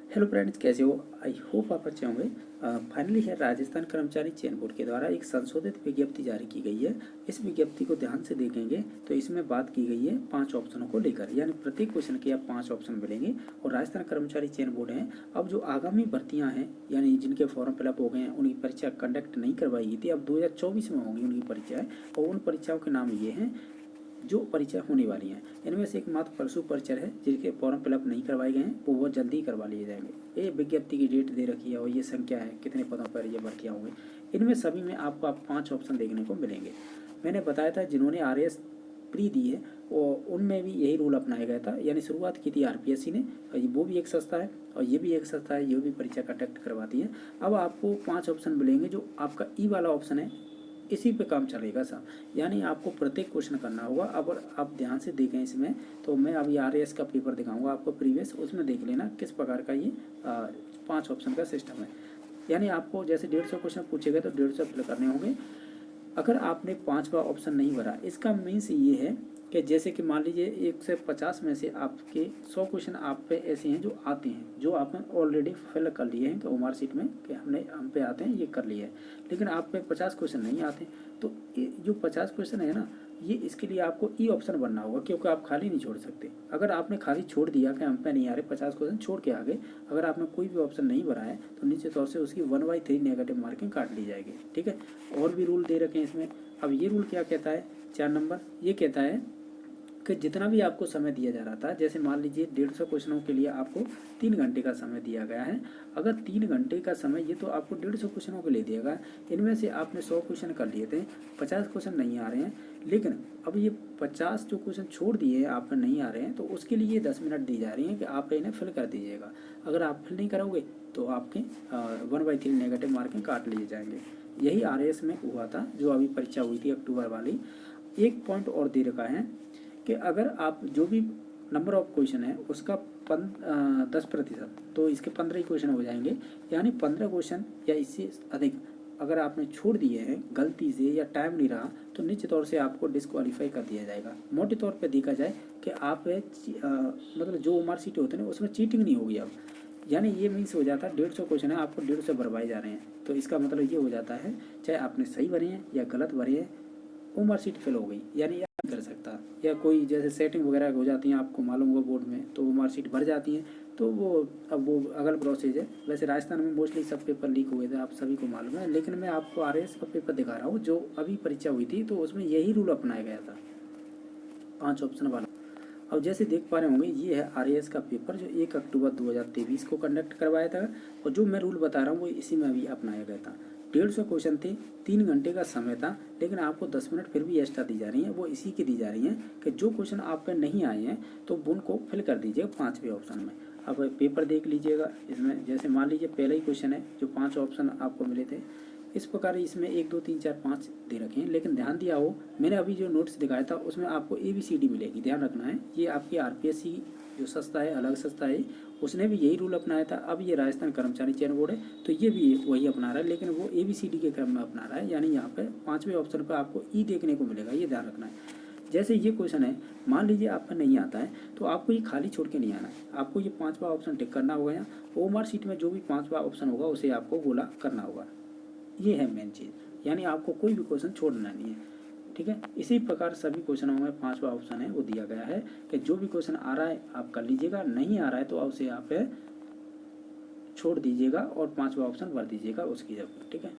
Hello friends, कैसे हो? I hope आप अच्छे होंगे। फाइनली है राजस्थान कर्मचारी चयन बोर्ड के द्वारा एक संशोधित विज्ञप्ति जारी की गई है। इस विज्ञप्ति को ध्यान से देखेंगे तो इसमें बात की गई है 5 ऑप्शनों को लेकर, यानी प्रत्येक क्वेश्चन के आप 5 ऑप्शन मिलेंगे। और राजस्थान कर्मचारी चयन बोर्ड है, अब जो आगामी भर्तियां हैं यानी जिनके फॉर्म फिलअप हो गए हैं उनकी परीक्षा कंडक्ट नहीं करवाई गई थी, अब 2024 में होंगी उनकी परीक्षाएं। और उन परीक्षाओं के नाम ये हैं जो परीक्षा होने वाली हैं। इनमें से एक मात्र परशु परिचर है जिनके फॉर्म फिलअप नहीं करवाए गए हैं, वो बहुत जल्दी करवा लिए जाएंगे। ये विज्ञप्ति की डेट दे रखी है और ये संख्या है कितने पदों पर ये भर्तियाँ होंगी। इनमें सभी में आपको 5 ऑप्शन देखने को मिलेंगे। मैंने बताया था जिन्होंने RAS प्री दी है और उनमें भी यही रूल अपनाया गया था, यानी शुरुआत की थी RPSC ने, और वो भी एक संस्था है और ये भी एक संस्था है, ये भी परीक्षा कंडक्ट करवाती है। अब आपको 5 ऑप्शन मिलेंगे। जो आपका ई वाला ऑप्शन है इसी पे काम चलेगा सब, यानी आपको प्रत्येक क्वेश्चन करना होगा। अब आप ध्यान से देखें इसमें, तो मैं अभी RAS का पेपर दिखाऊंगा आपको प्रीवियस, उसमें देख लेना किस प्रकार का ये 5 ऑप्शन का सिस्टम है। यानी आपको जैसे 150 क्वेश्चन पूछे गए तो 150 फिल करने होंगे। अगर आपने 5वां ऑप्शन नहीं भरा, इसका मीन्स ये है कि जैसे कि मान लीजिए 1 से 50 में से आपके 100 क्वेश्चन आप पे ऐसे हैं जो आते हैं, जो आपने ऑलरेडी फिल कर लिए हैं कि ओमार सीट में कि हम पे आते हैं, ये कर लिए हैं। लेकिन आप पे 50 क्वेश्चन नहीं आते, तो जो 50 क्वेश्चन है ना, ये इसके लिए आपको ई ऑप्शन बनना होगा, क्योंकि आप खाली नहीं छोड़ सकते। अगर आपने खाली छोड़ दिया कि हम पे नहीं आ रहे, 50 क्वेश्चन छोड़ के आ गए, अगर आपने कोई भी ऑप्शन नहीं भरा है तो निश्चित तौर से उसकी 1/3 नेगेटिव मार्किंग काट ली जाएगी। ठीक है, और भी रूल दे रखे हैं इसमें। अब ये रूल क्या कहता है, 4 नंबर, ये कहता है कि जितना भी आपको समय दिया जा रहा था, जैसे मान लीजिए 150 क्वेश्चनों के लिए आपको 3 घंटे का समय दिया गया है। अगर 3 घंटे का समय, ये तो आपको 150 क्वेश्चनों के लिए दिया गया, इनमें से आपने 100 क्वेश्चन कर लिए थे, 50 क्वेश्चन नहीं आ रहे हैं, लेकिन अब ये 50 जो क्वेश्चन छोड़ दिए हैं आप पे नहीं आ रहे हैं, तो उसके लिए 10 मिनट दी जा रही हैं कि आप इन्हें फिल कर दीजिएगा। अगर आप फिल नहीं करोगे तो आपके 1/3 नेगेटिव मार्किंग काट लिए जाएंगे। यही RAS में हुआ था, जो अभी परीक्षा हुई थी अक्टूबर वाली। एक पॉइंट और दे रखा है कि अगर आप जो भी नंबर ऑफ क्वेश्चन है उसका 10%, तो इसके 15 ही क्वेश्चन हो जाएंगे, यानी 15 क्वेश्चन या इससे अधिक अगर आपने छोड़ दिए हैं गलती से या टाइम नहीं रहा, तो निश्चित तौर से आपको डिस्क्वालीफाई कर दिया जाएगा। मोटे तौर पे देखा जाए कि आप मतलब जो मार्कशीट होते हैं उसमें चीटिंग नहीं होगी अब, यानी ये मीन्स हो जाता है 150 क्वेश्चन है, आपको 150 भरवाए जा रहे हैं, तो इसका मतलब ये हो जाता है चाहे आपने सही भरे हैं या गलत भरे हैं, वो मार्कशीट फेल हो गई, यानी कर सकता। या कोई जैसे सेटिंग वगैरह हो जाती हैं, आपको मालूम होगा बोर्ड में, तो वो मार्कशीट भर जाती हैं, तो वो अब वो अगला प्रोसेस है। वैसे राजस्थान में मोस्टली सब पेपर लीक हुए थे, आप सभी को मालूम है, लेकिन मैं आपको RAS का पेपर दिखा रहा हूँ जो अभी परीक्षा हुई थी, तो उसमें यही रूल अपनाया गया था, 5 ऑप्शन वाला। अब जैसे देख पा रहे होंगे, ये है RAS का पेपर जो 1 अक्टूबर 2023 को कंडक्ट करवाया था, और जो मैं रूल बता रहा हूँ वो इसी में अभी अपनाया गया था। 150 क्वेश्चन थे, 3 घंटे का समय था, लेकिन आपको 10 मिनट फिर भी एक्स्ट्रा दी जा रही हैं। वो इसी की दी जा रही हैं कि जो क्वेश्चन आप पे नहीं आए हैं तो उनको फिल कर दीजिएगा 5वें ऑप्शन में। अब पेपर देख लीजिएगा, इसमें जैसे मान लीजिए पहला ही क्वेश्चन है, जो 5 ऑप्शन आपको मिले थे, इस प्रकार इसमें 1 2 3 4 5 दे रखे हैं, लेकिन ध्यान दिया हो मैंने अभी जो नोट्स दिखाया था उसमें आपको ABCD मिलेगी, ध्यान रखना है। ये आपकी RPSC जो संस्था है, अलग संस्था है, उसने भी यही रूल अपनाया था। अब ये राजस्थान कर्मचारी चयन बोर्ड है, तो ये भी वही अपना रहा है, लेकिन वो ABCD के क्रम में अपना रहा है, यानी यहाँ पे 5वें ऑप्शन पर आपको ई देखने को मिलेगा, ये ध्यान रखना है। जैसे ये क्वेश्चन है, मान लीजिए आपका नहीं आता है, तो आपको ये खाली छोड़ के नहीं आना है, आपको ये 5वां ऑप्शन टिक करना होगा। यहाँ OMR सीट में जो भी 5वां ऑप्शन होगा उसे आपको गोला करना होगा। ये है मेन चीज़, यानी आपको कोई भी क्वेश्चन छोड़ना नहीं है। ठीक है, इसी प्रकार सभी क्वेश्चनों में 5वां ऑप्शन है वो दिया गया है कि जो भी क्वेश्चन आ रहा है आप कर लीजिएगा, नहीं आ रहा है तो उसे आप छोड़ दीजिएगा और 5वां ऑप्शन भर दीजिएगा उसकी जगह। ठीक है।